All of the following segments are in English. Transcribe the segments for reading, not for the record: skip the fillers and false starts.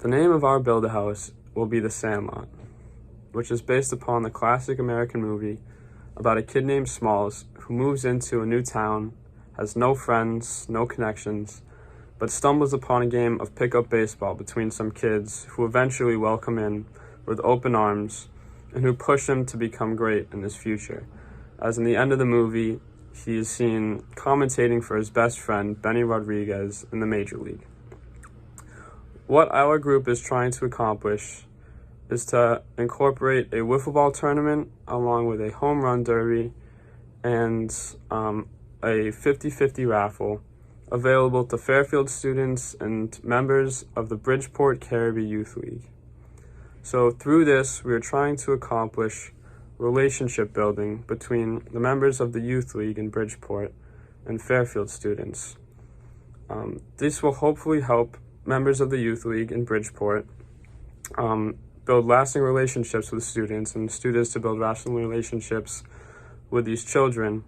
The name of our Build-A-House will be The Sandlot, which is based upon the classic American movie about a kid named Smalls who moves into a new town, has no friends, no connections, but stumbles upon a game of pickup baseball between some kids who eventually welcome in with open arms and who push him to become great in his future. As in the end of the movie, he is seen commentating for his best friend, Benny Rodriguez, in the Major League. What our group is trying to accomplish is to incorporate a wiffle ball tournament along with a home run derby and a 50-50 raffle available to Fairfield students and members of the Bridgeport Caribbean Youth League. So through this, we are trying to accomplish relationship building between the members of the Youth League in Bridgeport and Fairfield students. This will hopefully help members of the Youth League in Bridgeport build lasting relationships with students and students to build lasting relationships with these children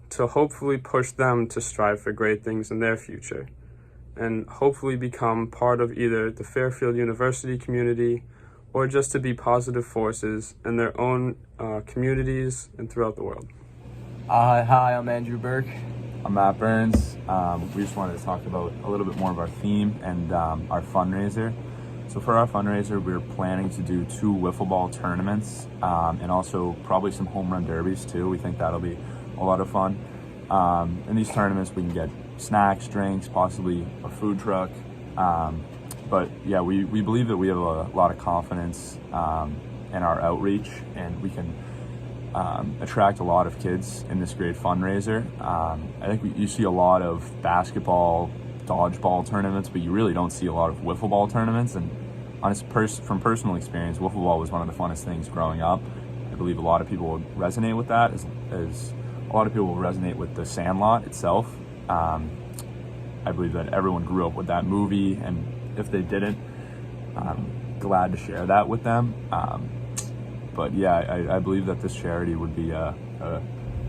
to hopefully push them to strive for great things in their future and hopefully become part of either the Fairfield University community or just to be positive forces in their own communities and throughout the world. Hi, I'm Andrew Burke. I'm Matt Burns. We just wanted to talk about a little bit more of our theme and our fundraiser. So for our fundraiser, we're planning to do 2 wiffle ball tournaments and also probably some home run derbies too. We think that'll be a lot of fun. In these tournaments, we can get snacks, drinks, possibly a food truck. But yeah, we believe that we have a lot of confidence in our outreach, and we can attract a lot of kids in this great fundraiser. I think you see a lot of basketball, dodgeball tournaments, but you really don't see a lot of wiffle ball tournaments. And from personal experience, wiffle ball was one of the funnest things growing up. I believe a lot of people will resonate with that, as a lot of people will resonate with the Sandlot itself. I believe that everyone grew up with that movie, and if they didn't, I'm glad to share that with them. But yeah, I believe that this charity would be a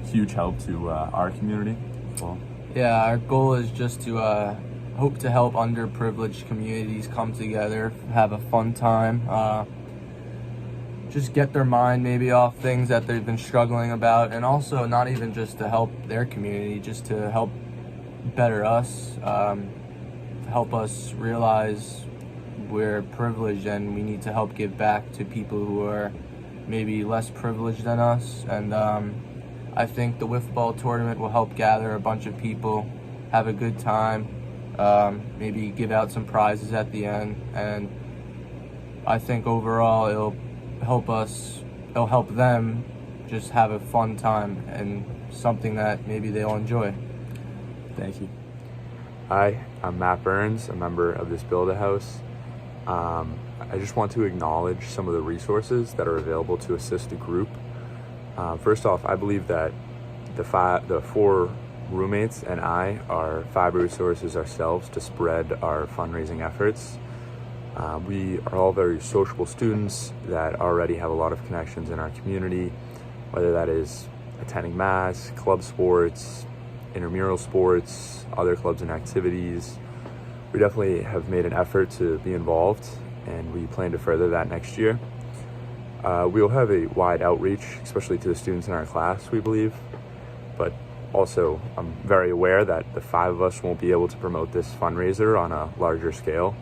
huge help to our community as well. Yeah, our goal is just to hope to help underprivileged communities come together, have a fun time, just get their mind maybe off things that they've been struggling about, and also not even just to help their community, just to help better us, help us realize we're privileged and we need to help give back to people who are maybe less privileged than us. And I think the wiffle ball tournament will help gather a bunch of people, have a good time, maybe give out some prizes at the end, and I think overall it'll help them just have a fun time and something that maybe they'll enjoy. Thank you. Hi, I'm Matt Burns, a member of this Build-A-House. I just want to acknowledge some of the resources that are available to assist the group. First off, I believe that the 4 roommates and I are 5 resources ourselves to spread our fundraising efforts. We are all very sociable students that already have a lot of connections in our community, whether that is attending mass, club sports, intramural sports, other clubs and activities. We definitely have made an effort to be involved, and we plan to further that next year. We will have a wide outreach, especially to the students in our class, we believe, but also I'm very aware that the 5 of us won't be able to promote this fundraiser on a larger scale.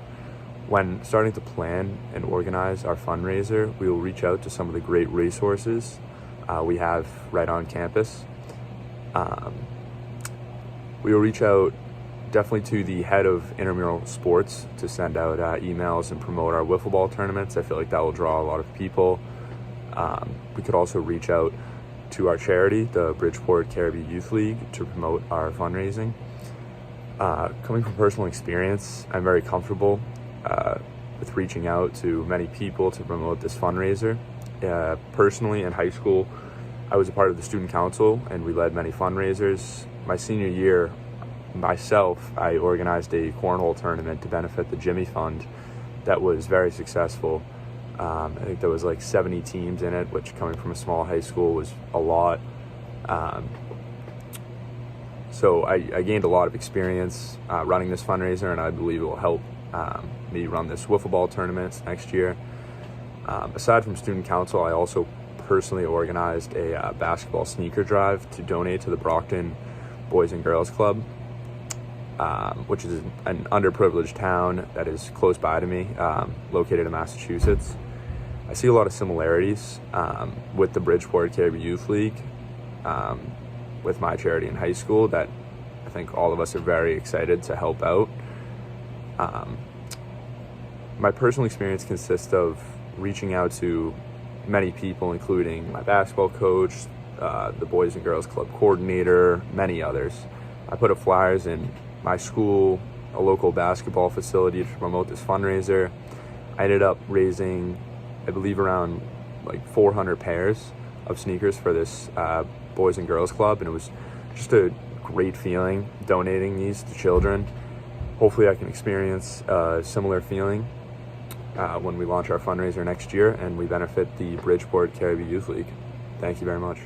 When starting to plan and organize our fundraiser, we will reach out to some of the great resources we have right on campus. We will reach out definitely to the head of intramural sports to send out emails and promote our wiffle ball tournaments. I feel like that will draw a lot of people. We could also reach out to our charity, the Bridgeport Caribbean Youth League, to promote our fundraising. Coming from personal experience, I'm very comfortable with reaching out to many people to promote this fundraiser. Personally, in high school, I was a part of the student council and we led many fundraisers. My senior year, myself, I organized a cornhole tournament to benefit the Jimmy Fund that was very successful. I think there was like 70 teams in it, which coming from a small high school was a lot. So I gained a lot of experience running this fundraiser, and I believe it will help me run this wiffle ball tournament next year. Aside from student council, I also personally organized a basketball sneaker drive to donate to the Brockton Boys and Girls Club, which is an underprivileged town that is close by to me, located in Massachusetts. I see a lot of similarities with the Bridgeport Caribou Youth League, with my charity in high school, that I think all of us are very excited to help out. My personal experience consists of reaching out to many people, including my basketball coach, the Boys and Girls Club coordinator, many others. I put up flyers in my school, a local basketball facility, to promote this fundraiser. I ended up raising, I believe, around like 400 pairs of sneakers for this Boys and Girls Club, and it was just a great feeling donating these to children. Hopefully I can experience a similar feeling when we launch our fundraiser next year and we benefit the Bridgeport Caribou Youth League. Thank you very much.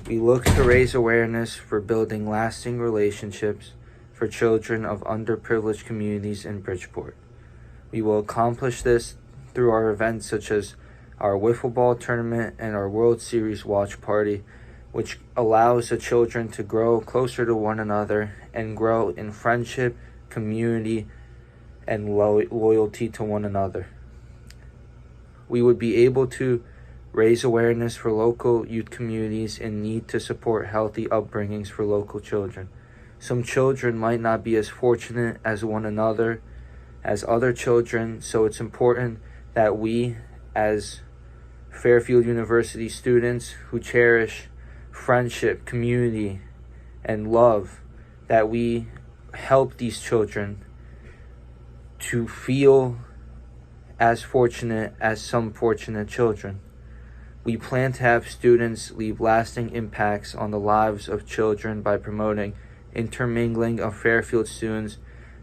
We look to raise awareness for building lasting relationships for children of underprivileged communities in Bridgeport. We will accomplish this through our events such as our wiffle ball tournament and our World Series watch party, which allows the children to grow closer to one another and grow in friendship, community, and loyalty to one another. We would be able to raise awareness for local youth communities in need to support healthy upbringings for local children. Some children might not be as fortunate as one another as other children, so it's important that we, as Fairfield University students who cherish friendship, community, and love, that we help these children to feel as fortunate as some fortunate children. We plan to have students leave lasting impacts on the lives of children by promoting intermingling of Fairfield students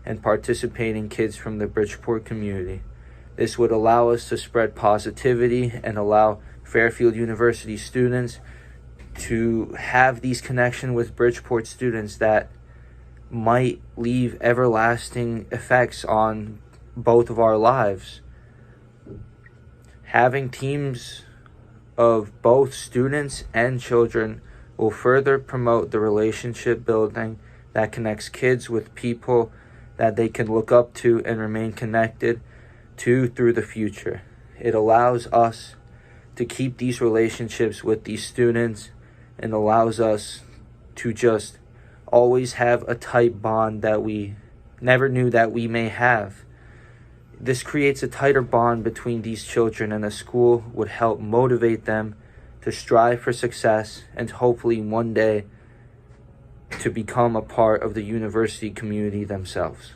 and participating kids from the Bridgeport community. This would allow us to spread positivity and allow Fairfield University students to have these connections with Bridgeport students that might leave everlasting effects on both of our lives. Having teams of both students and children will further promote the relationship building that connects kids with people that they can look up to and remain connected to through the future. It allows us to keep these relationships with these students and allows us to just always have a tight bond that we never knew that we may have. This creates a tighter bond between these children, and the school would help motivate them to strive for success and hopefully one day to become a part of the university community themselves.